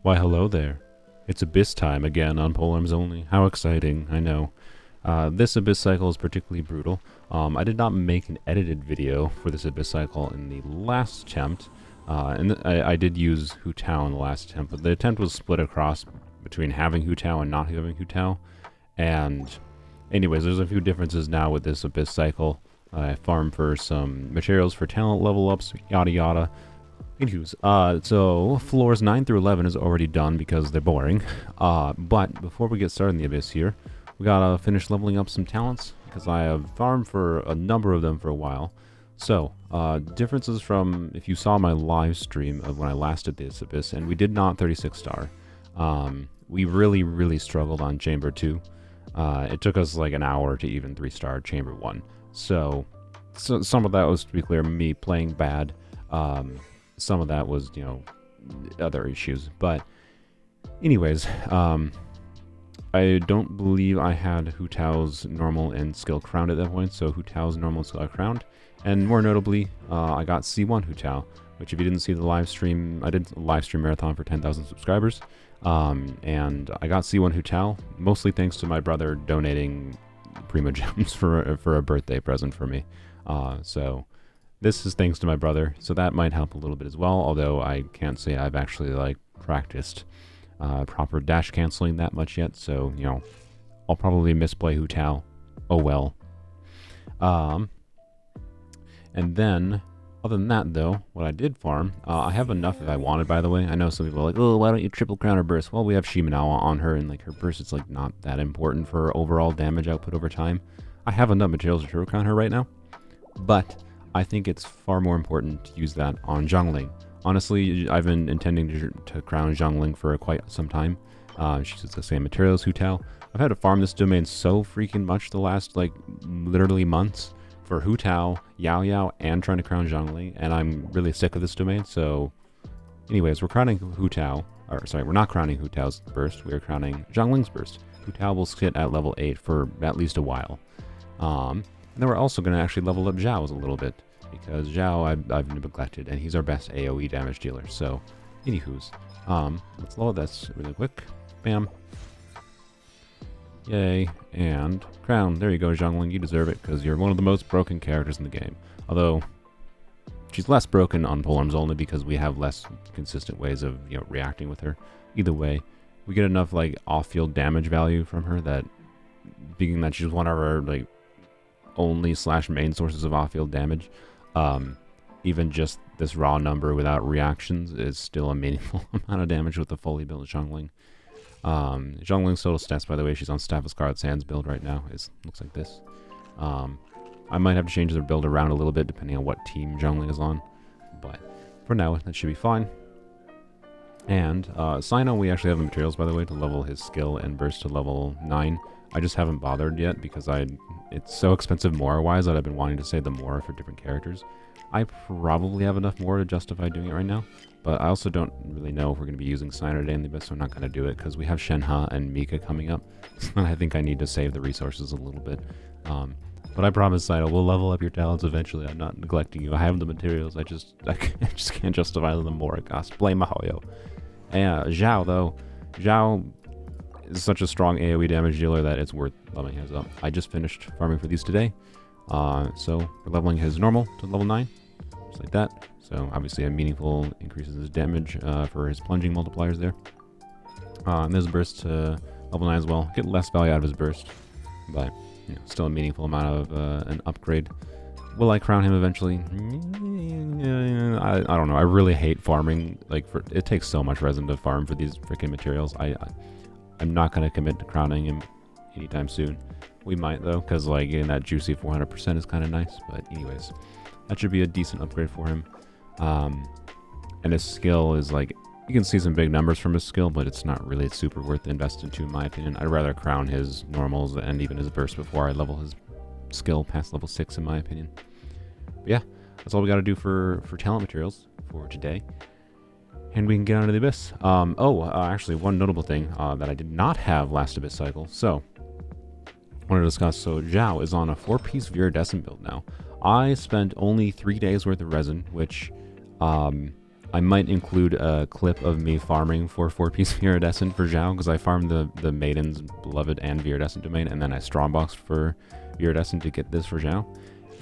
Why, hello there. It's Abyss time again on Polearms Only. How exciting, I know. This Abyss cycle is particularly brutal. I did not make an edited video for this Abyss cycle in the last attempt. I did use Hu Tao in the last attempt, but the attempt was split across between having Hu Tao and not having Hu Tao. And anyways, there's a few differences now with this Abyss cycle. I farmed for some materials for talent level ups, yada yada. Anywho's, so floors 9 through 11 is already done because they're boring. But before we get started in the Abyss here, we gotta finish leveling up some talents because I have farmed for a number of them for a while. So, differences from if you saw my live stream of when I last did this Abyss, and we did not 36 star. We really struggled on Chamber 2. It took us like an hour to even 3-star Chamber 1. So some of that was, to be clear, me playing bad. Some of that was, other issues. But anyways, I don't believe I had Hu Tao's normal and skill crowned at that point, so Hu Tao's normal and skill are crowned. And more notably, I got C1 Hu Tao, which if you didn't see the live stream, I did a live stream marathon for 10,000 subscribers. And I got C1 Hu Tao, mostly thanks to my brother donating Prima Gems for a birthday present for me. So this is thanks to my brother, so that might help a little bit as well, although I can't say I've actually practiced proper dash canceling that much yet, so I'll probably misplay Hu Tao. Oh well. And then other than that though, what I did farm, I have enough if I wanted, by the way. I know some people are like, oh, why don't you triple crown her burst? Well, we have Shimanao on her, and her burst is not that important for her overall damage output over time. I have enough materials to triple crown her right now, but I think it's far more important to use that on Zhongling. Honestly, I've been intending to crown Zhongling for quite some time. She's the same materials, Hu Tao. I've had to farm this domain so freaking much the last, literally months for Hu Tao, Yao Yao, and trying to crown Zhongling, and I'm really sick of this domain, so anyways, we're crowning Hu Tao, or sorry, we're not crowning Hu Tao's burst, we're crowning Zhongling's burst. Hu Tao will sit at level 8 for at least a while. And then we're also going to actually level up Xiao's a little bit, because Xiao I've neglected, and he's our best AoE damage dealer, so anywho's. Let's load this really quick. Bam. Yay, and crown. There you go, Zhongling, you deserve it, because you're one of the most broken characters in the game. Although, she's less broken on Polearms Only because we have less consistent ways of, reacting with her. Either way, we get enough, off-field damage value from her that, being that she's one of our, only/main sources of off-field damage, even just this raw number without reactions is still a meaningful amount of damage with the fully built Zhongling. Zhongling's total stats, by the way, she's on Staff of Scarlet Sands build right now, looks like this. I might have to change their build around a little bit depending on what team Zhongling is on, but for now, that should be fine. And Sino, we actually have the materials, by the way, to level his skill and burst to level 9. I just haven't bothered yet because it's so expensive Mora-wise that I've been wanting to save the Mora for different characters. I probably have enough Mora to justify doing it right now, but I also don't really know if we're going to be using Sino today in the Abyss, so I'm not going to do it because we have Shenhe and Mika coming up, and I think I need to save the resources a little bit. But I promise, Sino, we'll level up your talents eventually. I'm not neglecting you. I have the materials. I just can't justify the Mora cost. Blame Mahoyo. And Xiao, though. Xiao is such a strong AoE damage dealer that it's worth leveling his up. I just finished farming for these today. So we're leveling his normal to level 9, just like that. So obviously a meaningful increase in his damage for his plunging multipliers there. And there's a burst to level 9 as well. Get less value out of his burst, but still a meaningful amount of an upgrade. Will I crown him eventually? I don't know. I really hate farming. It takes so much resin to farm for these freaking materials. I'm not going to commit to crowning him anytime soon. We might, though, because getting that juicy 400% is kind of nice. But anyways, that should be a decent upgrade for him. And his skill is you can see some big numbers from his skill, but it's not really super worth the invest into, in my opinion. I'd rather crown his normals and even his burst before I level his skill past level 6, in my opinion. But yeah, that's all we got to do for talent materials for today. And we can get on to the Abyss. Actually, one notable thing that I did not have last Abyss cycle. So, I want to discuss. So, Xiao is on a 4-piece Viridescent build now. I spent only 3 days worth of resin, which I might include a clip of me farming for 4-piece Viridescent for Xiao, because I farmed the Maiden's Beloved and Viridescent domain, and then I strawboxed for Viridescent to get this for Xiao.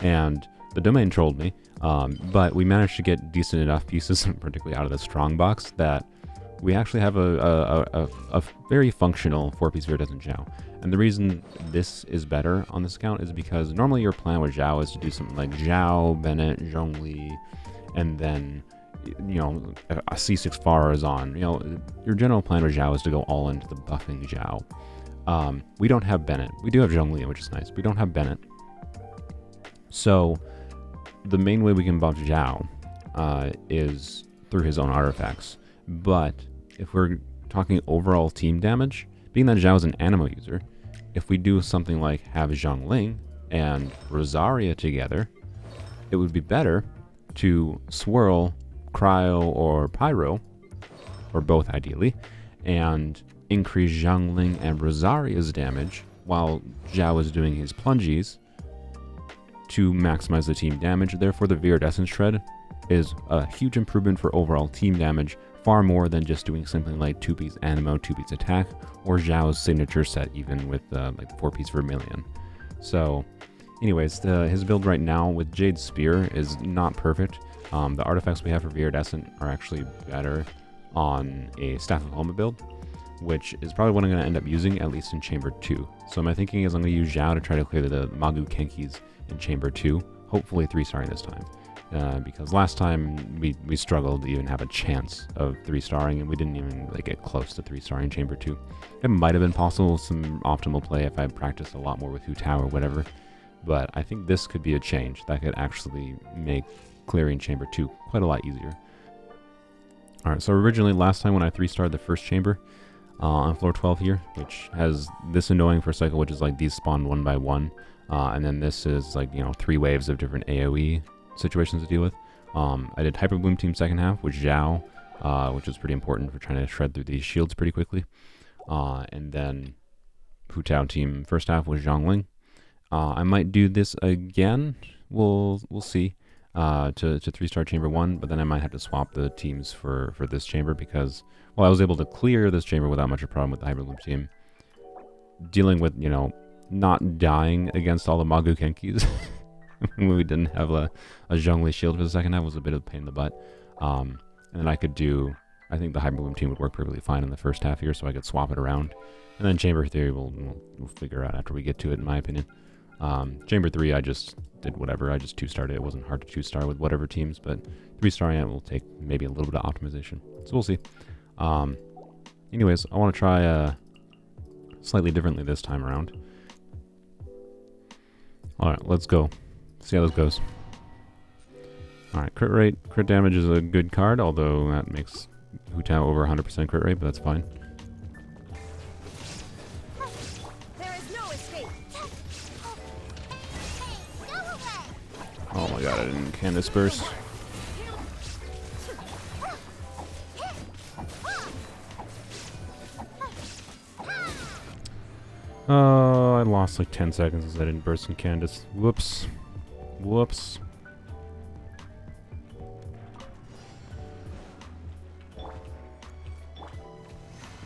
And the domain trolled me, but we managed to get decent enough pieces, particularly out of the strong box, that we actually have a very functional 4-piece Viridescent Xiao. And the reason this is better on this account is because normally your plan with Xiao is to do something like Xiao, Bennett, Zhongli, and then, you know, a C6 Far is on. You know, your general plan with Xiao is to go all into the buffing Xiao. We don't have Bennett. We do have Zhongli, which is nice. We don't have Bennett. So the main way we can buff Xiao is through his own artifacts. But if we're talking overall team damage, being that Xiao is an Animo user, if we do something like have Zhongling and Rosaria together, it would be better to swirl Cryo or Pyro, or both ideally, and increase Zhongling and Rosaria's damage while Xiao is doing his plungies to maximize the team damage. Therefore, the Viridescent Shred is a huge improvement for overall team damage, far more than just doing something like 2-piece Animo, 2-piece Attack, or Xiao's signature set, even with like the 4-piece Vermilion. So, anyways, his build right now with Jade Spear is not perfect. The artifacts we have for Viridescent are actually better on a Staff of Helmet build, which is probably what I'm going to end up using, at least in Chamber 2. So my thinking is I'm going to use Xiao to try to clear the Magu Kenkis in Chamber 2, hopefully 3-starring this time. Because last time we struggled to even have a chance of 3-starring, and we didn't even like get close to 3-starring Chamber 2. It might have been possible with some optimal play if I practiced a lot more with Hu Tao or whatever, but I think this could be a change that could actually make clearing Chamber 2 quite a lot easier. Alright, so originally last time when I 3-starred the first chamber on floor 12 here, which has this annoying first cycle, which is like these spawn one by one, and then this is like, you know, 3 waves of different AoE situations to deal with. I did Hyper Bloom Team second half with Xiao, which was pretty important for trying to shred through these shields pretty quickly. And then Hu Tao Team first half with Zhongling. I might do this again. We'll see. To 3-star chamber 1, but then I might have to swap the teams for this chamber because, well, I was able to clear this chamber without much of a problem with the Hyper Bloom team. Dealing with, you know, not dying against all the Magu Kenkis when we didn't have a Zhongli shield for the second half was a bit of a pain in the butt. And then I could do, I think the Hyper Bloom team would work perfectly fine in the first half here, so I could swap it around. And then chamber 3 we'll figure out after we get to it, in my opinion. Chamber 3 I just did whatever, I just 2-starred it. It wasn't hard to 2-star with whatever teams, but 3-starring it will take maybe a little bit of optimization. So we'll see. Anyways, I want to try slightly differently this time around. Alright, let's go. See how this goes. Alright, crit rate. Crit damage is a good card, although that makes Hu Tao over 100% crit rate, but that's fine. Oh my god, I didn't Candace burst. I lost like 10 seconds as I didn't burst in Candace. Whoops. Whoops.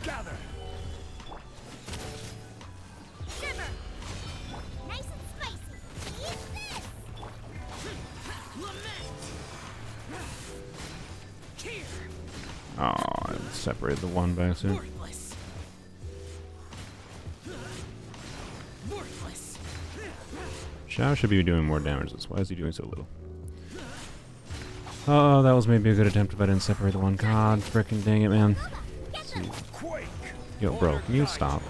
Gather. Shiver. Nice and spicy. Eat this. Oh, I separated the one by accident. Xiao should be doing more damage. Why is he doing so little? Oh, that was maybe a good attempt if I didn't separate the one. God, frickin' dang it, man. Yo, bro, can you stop?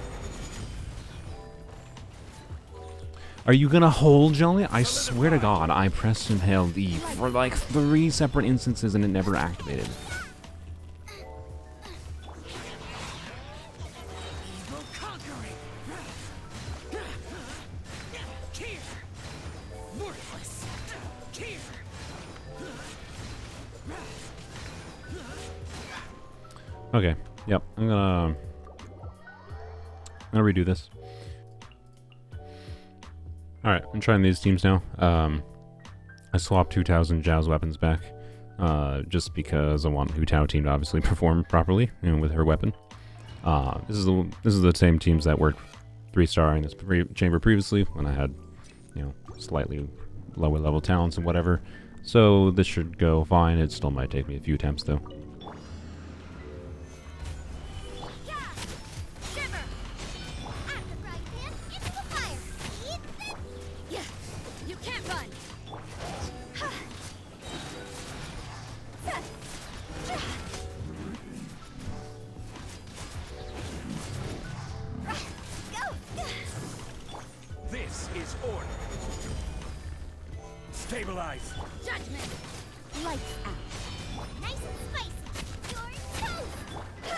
Are you gonna hold, Jolly? I swear to God, I pressed and held E for like 3 separate instances and it never activated. Okay, yep, I'm gonna redo this. Alright, I'm trying these teams now. I swapped 2,000 Xiao's weapons back. just because I want Hu Tao team to obviously perform properly, you know, with her weapon. This is the same teams that worked 3-starring this chamber previously when I had, you know, slightly lower level talents and whatever. So this should go fine. It still might take me a few attempts though. This is order. Stabilize. Judgment. Lights out. Nice and spicy. Your toast. Go.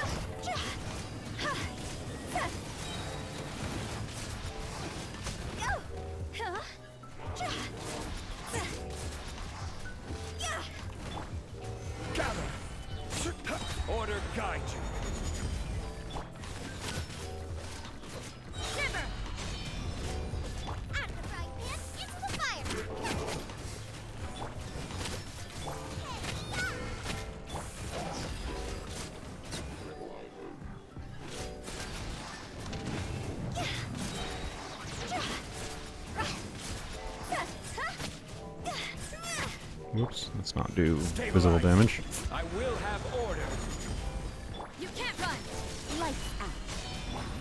Gather. Order guide you. Shiver. Out of the frying pan into the fire. Whoops, let's not do visible damage. I will have order. You can't run. Lights out.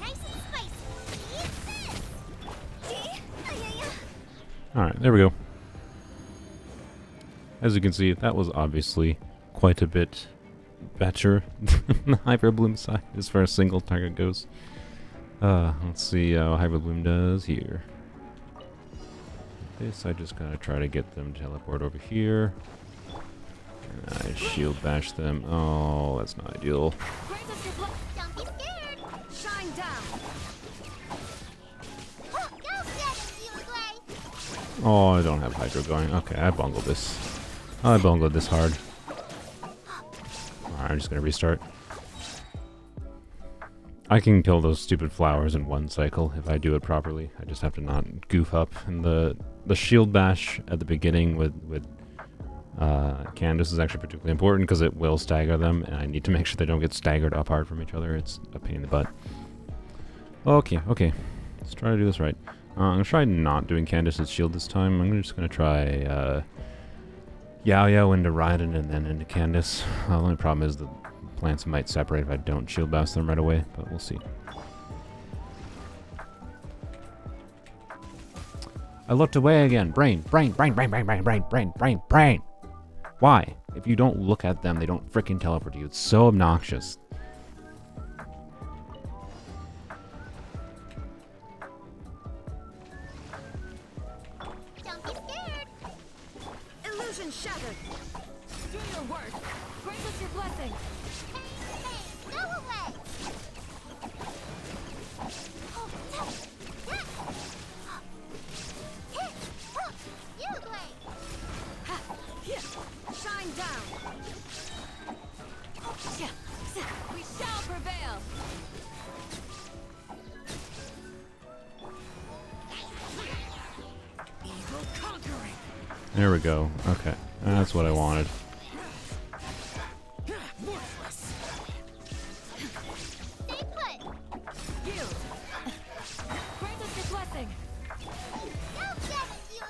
Nice and spicy. Eat this. Alright, there we go. As you can see, that was obviously quite a bit better than the Hyper Bloom side as far as single target goes. Let's see how Hyper Bloom does here. This, I just gotta try to get them to teleport over here. And I shield bash them. Oh, that's not ideal. Don't be scared. Shine down. Oh, I don't have Hydro going. Okay, I bungled this. I bungled this hard. Alright, I'm just gonna restart. I can kill those stupid flowers in one cycle if I do it properly. I just have to not goof up. And the shield bash at the beginning with Candace is actually particularly important because it will stagger them, and I need to make sure they don't get staggered apart from each other. It's a pain in the butt. Okay. Let's try to do this right. I'm gonna try not doing Candace's shield this time. I'm just gonna try Xiao into Raiden and then into Candace. The only problem is the plants might separate if I don't shield bash them right away, but we'll see. I looked away again. Brain. Why? If you don't look at them, they don't freaking teleport to you. It's so obnoxious. Don't be scared. Illusion shattered. Do your work. Grant us your blessing. Hey, go away. Shine down. We shall prevail. Evil conquering. There we go. Okay. That's what I wanted. Worthless. Stay put. Yield. Grant us your blessing. No damage, you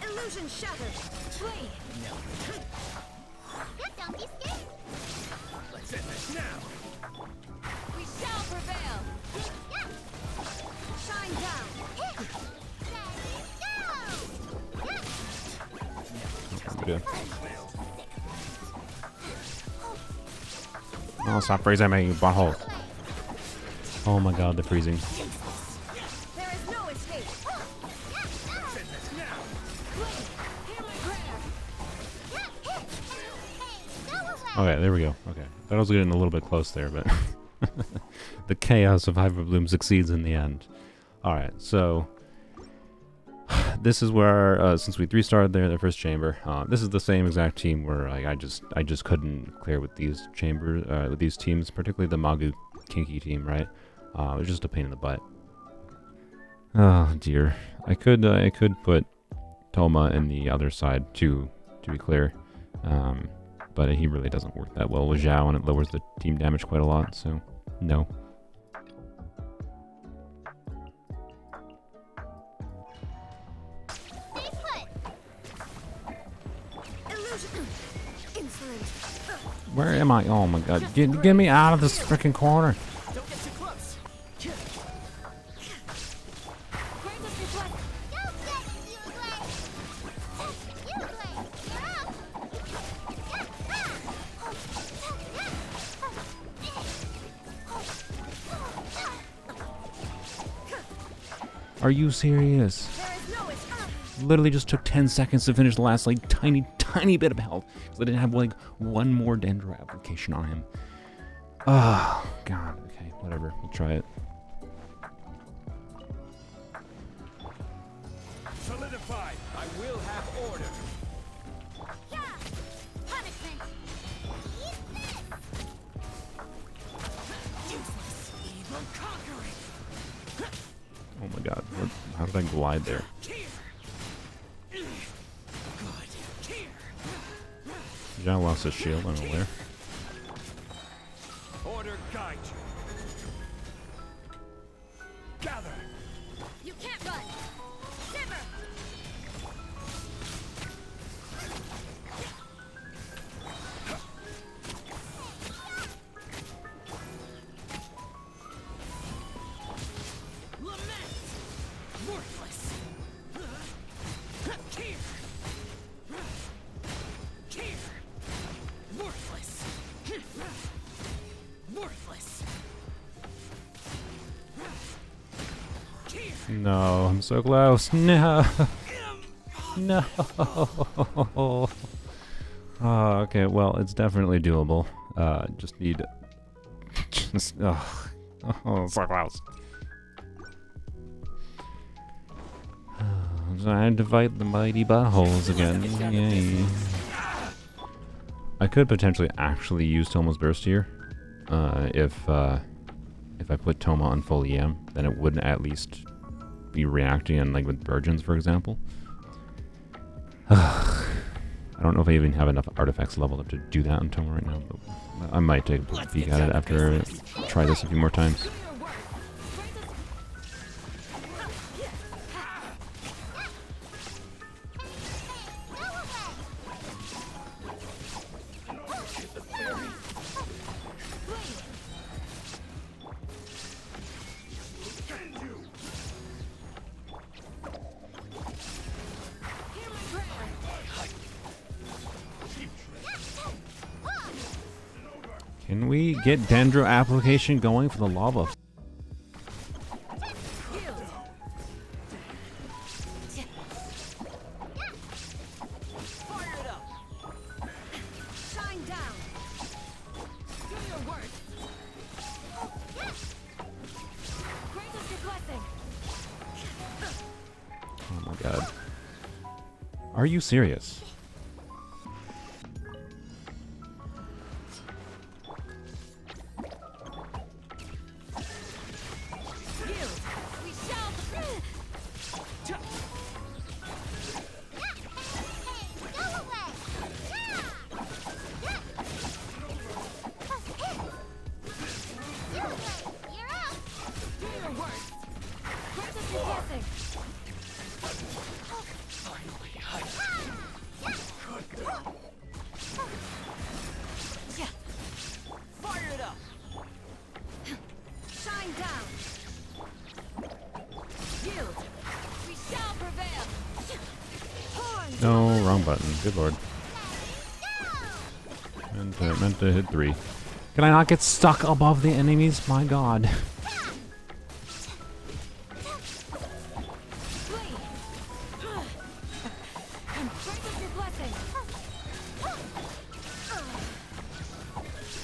illusion shattered. Flee. No. Don't be scared. Let's end this now. We shall prevail. Shine down. Good. Oh, stop freezing my butthole. Oh my god, the freezing. There is no escape. Okay, there we go. Okay. Thought I was getting a little bit close there, but the chaos of Hyper Bloom succeeds in the end. Alright, so this is where, since we 3-starred there, the first chamber, this is the same exact team where I just couldn't clear with these chambers, with these teams, particularly the Magu Kinky team, right? It was just a pain in the butt. Oh dear. I could put Toma in the other side too, to be clear. But he really doesn't work that well with Xiao, and it lowers the team damage quite a lot, so no. Stay put. Illusion. Insolent. Where am I? Oh my god. Get me out of this freaking corner. Don't get too close. Grant us your blessing. Don't get you away. You away. You're up. Are you serious? There is no escape. Literally just took 10 seconds to finish the last like tiny bit of health because I didn't have like one more Dendro application on him. Oh god. Okay, whatever. We'll try it. Solidified. I will have order. Yeah. Punishment. Eat this. Useless. Evil conquering. Oh my god. How did I glide there? Here. Good. Here. Xiao lost his shield, I'm aware. Order guide you. Gather. You can't run. Shiver. Lament. Worthless. Here. Here. Worthless. Worthless. Here. No, I'm so close. No. No. Oh, okay, well, it's definitely doable. Just need... Just... Oh, so close. Time to fight the mighty buttholes again. Yay. I could potentially actually use Toma's Burst here. If I put Toma on full EM, then it wouldn't at least be reacting, and like with Virgins, for example. I don't know if I even have enough artifacts leveled up to do that on Toma right now, but I might take a peek at it after I try this a few more times. Can we get Dendro application going for the lava? Fire it up. Shine down. Do your work. Grant us your blessing. Oh my god. Are you serious? We shall. Go away. You're up. Do your work. Grant us your blessing. Finally, fire it up. Shine down. Yield. We shall prevail. Horns. No, wrong button. Good lord. Go. Meant to hit 3. Can I not get stuck above the enemies? My god. Flee. And grant us your blessing.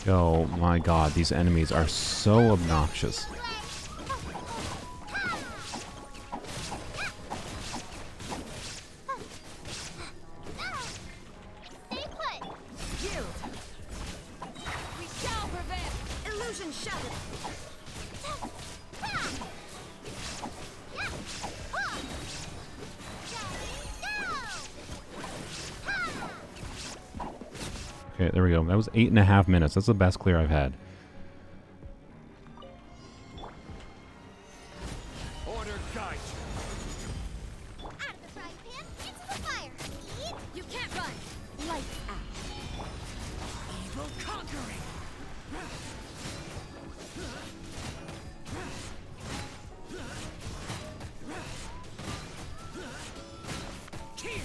Oh my god, these enemies are so obnoxious. Stay put. Yield. We shall prevail. Illusion shattered. Okay, there we go. That was 8.5 minutes. That's the best clear I've had. Order guide you. Out of the frying pan, into the fire. Eat. You can't run. Lights out. Evil conquering. Here.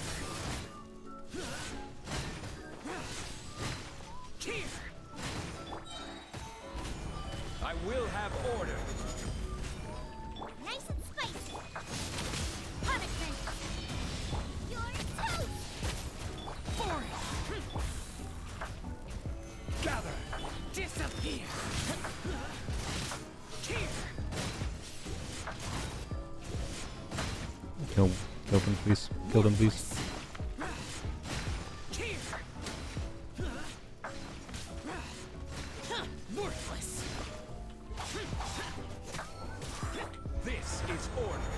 Here. I will have order. Nice and spicy. Punishment. You're toast. For it. Gather. Disappear. Here. Kill them, please. Kill them, please. Here. Worthless. This is order.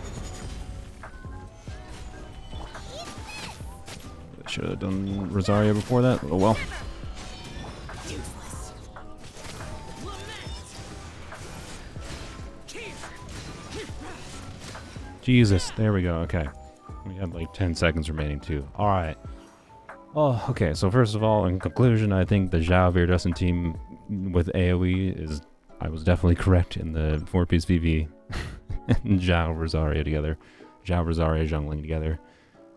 Should have done Rosario before that. Oh well. Useless. Lament. Here. Jesus, there we go. Okay. We had like 10 seconds remaining too. Alright. Oh, okay. So first of all, in conclusion, I think the Xiao Viridescent team with AoE is... I was definitely correct in the 4-piece PV. and Xiao Rosario together. Xiao Rosario jungling together.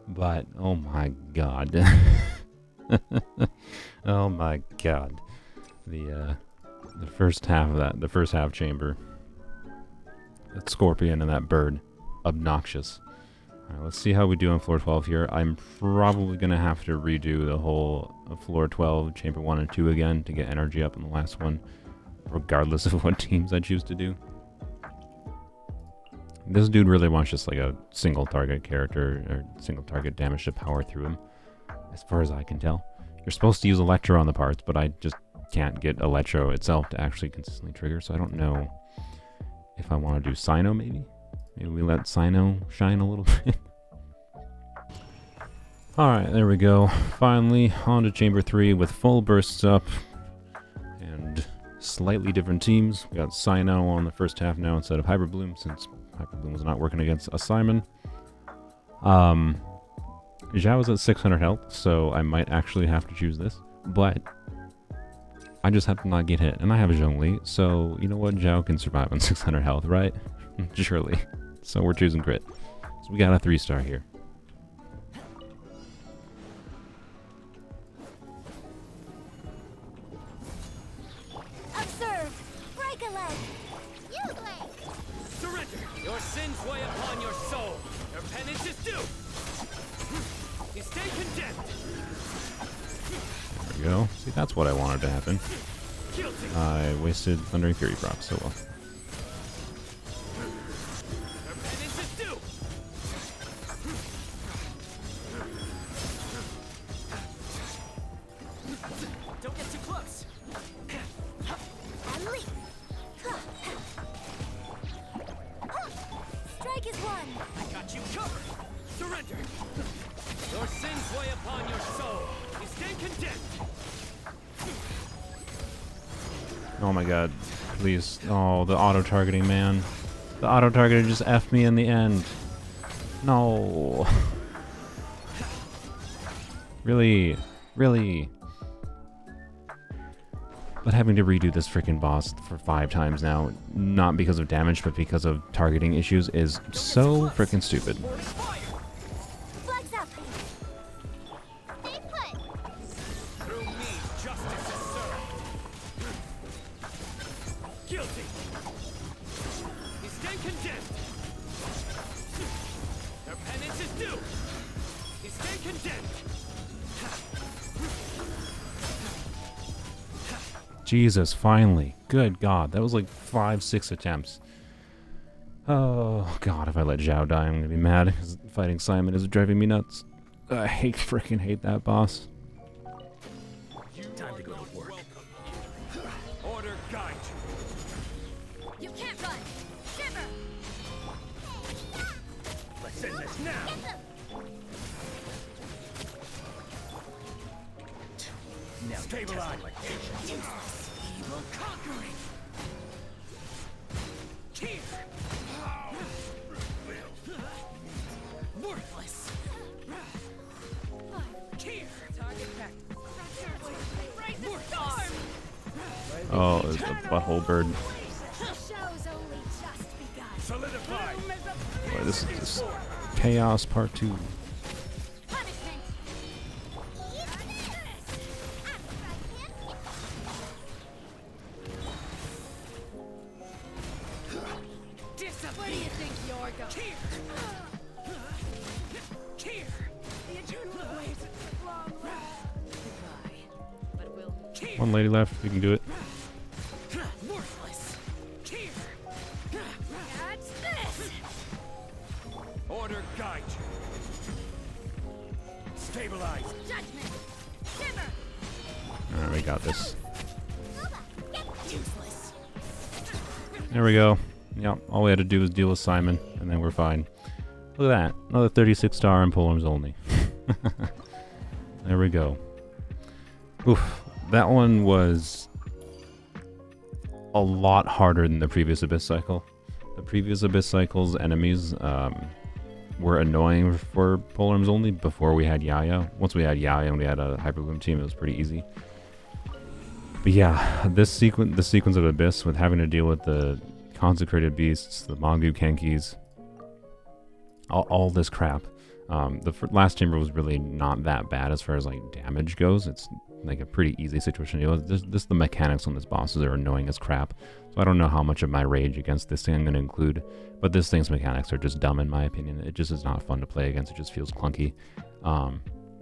But, oh my god. oh my god. The first half of that, the first half chamber. That scorpion and that bird. Obnoxious. Alright, let's see how we do on floor 12 here. I'm probably going to have to redo the whole floor 12, chamber 1 and 2 again to get energy up in the last one, regardless of what teams I choose to do. This dude really wants just like a single target character, or single target damage to power through him, as far as I can tell. You're supposed to use Electro on the parts, but I just can't get Electro itself to actually consistently trigger, so I don't know if I want to do Sino maybe? Maybe we let Sino shine a little bit. Alright, there we go. Finally, on to Chamber 3 with full bursts up. And slightly different teams. We got Sino on the first half now instead of Hyperbloom, since Hyperbloom was not working against a Simon. Xiao is at 600 health, so I might actually have to choose this. But I just have to not get hit. And I have a Zhongli, so you know what? Xiao can survive on 600 health, right? Surely. So we're choosing crit. So we got a 3-star here. Observe. Break a leg. You leg. Surrender. Your sins weigh upon your soul. Your penance is due. You stay condemned. There we go. See, that's what I wanted to happen. Guilty. I wasted Thundering Fury proc, so well. Your penance is due. Don't get too close. And leap. Strike is one. I got you covered. Surrender. Your sins weigh upon your soul. You stay condemned. Oh my god. Please. Oh, the auto-targeting, man. The auto-targeting just F'd me in the end. No. Really? Really? But having to redo this freaking boss for 5 times now, not because of damage, but because of targeting issues, is so freaking stupid. Flags up. Stay put. Through me, justice is served. Guilty. You stay condemned. Your penance is due. You stay condemned. Jesus, finally. Good God, that was like 5-6 attempts. Oh God, if I let Xiao die, I'm gonna be mad, because fighting Simon is driving me nuts. I freaking hate that boss. Time to go to work. Order guide you. You can't run. Shiver. Let's end this now. Get them. Stabilize. Evil conquering. Here. Worthless. Here. Target packed. Worthless. Oh, it's a butthole bird. The show's only just begun. Solidify. Boy, this is just chaos part 2. Punishment. Where do you think you're going? Here. The eternal waves of long rest. Goodbye. But we'll One lady left. We can do it. Worthless. Here. catch this. Order guide you. Stabilize. Judgment. Shiver. Alright, we got this. Useless. There we go. Yep, all we had to do was deal with Simon, and then we're fine. Look at that. Another 36 star in Polearms Only. There we go. Oof. That one was a lot harder than the previous Abyss cycle. The previous Abyss cycle's enemies were annoying for Polearms Only before we had Xiao. Once we had Xiao and we had a Hyper Boom team, it was pretty easy. But yeah, the sequence of Abyss with having to deal with the Consecrated Beasts, the Mongu Kenkis, all this crap. The last chamber was really not that bad as far as like damage goes. It's like a pretty easy situation to deal with. This the mechanics on this bosses are annoying as crap. So I don't know how much of my rage against this thing I'm going to include, but this thing's mechanics are just dumb in my opinion. It just is not fun to play against. It just feels clunky.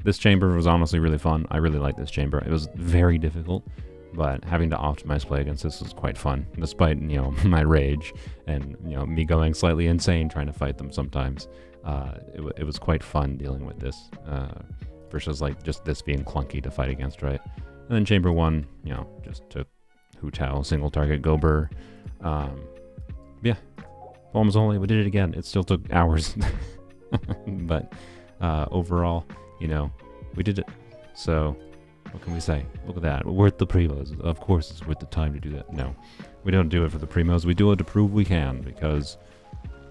This chamber was honestly really fun. I really liked this chamber. It was very difficult, but having to optimize play against this was quite fun, despite, you know, my rage and, you know, me going slightly insane trying to fight them sometimes. It was quite fun dealing with this, versus like just this being clunky to fight against, right? And then chamber 1, you know, just took Hu Tao, single target, Gober. Yeah, Polearms Only, we did it again. It still took hours, but overall, you know, we did it. So what can we say? Look at that. Worth the primos. Of course it's worth the time to do that. No, we don't do it for the primos. We do it to prove we can, because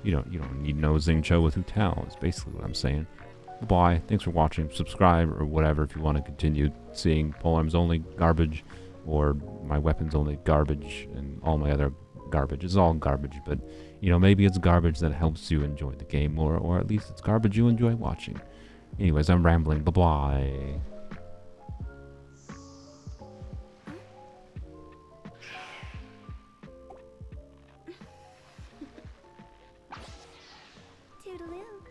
you don't need no Xingqiu with Hu Tao is basically what I'm saying. Goodbye. Thanks for watching. Subscribe or whatever if you want to continue seeing Polearms Only garbage, or my weapons only garbage, and all my other garbage. It's all garbage, but you know, maybe it's garbage that helps you enjoy the game more, or at least it's garbage you enjoy watching. Anyways, I'm rambling. Bye-bye. Toodaloo.